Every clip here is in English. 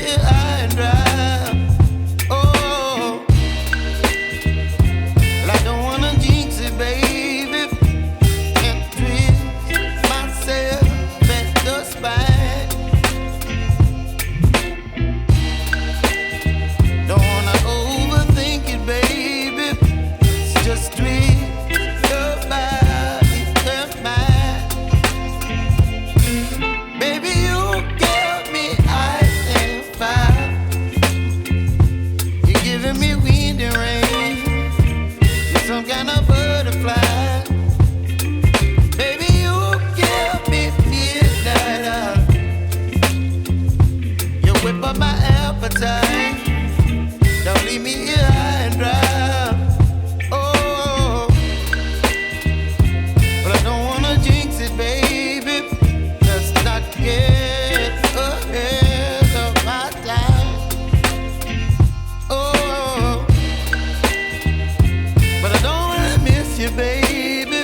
here high and dry. Oh, well, I don't wanna jinx it, baby, and twist myself at the spine. Don't wanna overthink it, baby. It's just twist your body and mine. Baby, you give me ice and fire. You're giving me wind and rain. You're some kind of butterfly. Baby, you give me midnight. You whip up my appetite. Don't leave me here high and dry. Oh, but I don't wanna jinx it, baby. Let's not get ahead of my time. Oh, but I don't wanna miss you, baby.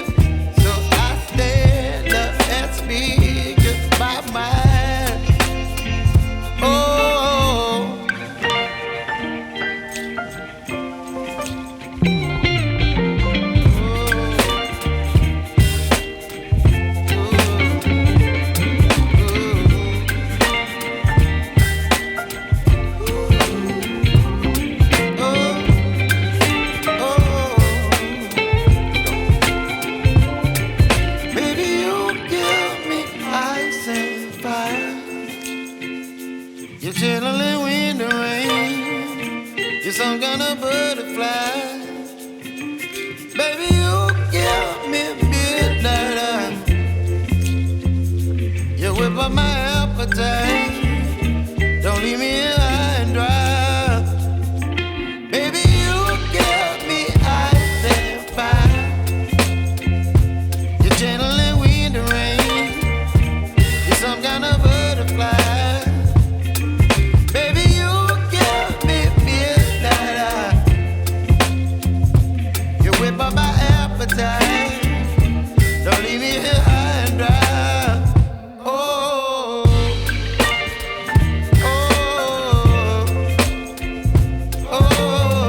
So I stand up and speak my mind. Oh. Baby, you give me ice and fire. You're chilling wind and rain. You're some kind of butterfly. Baby, you give me midnight. You whip up my appetite.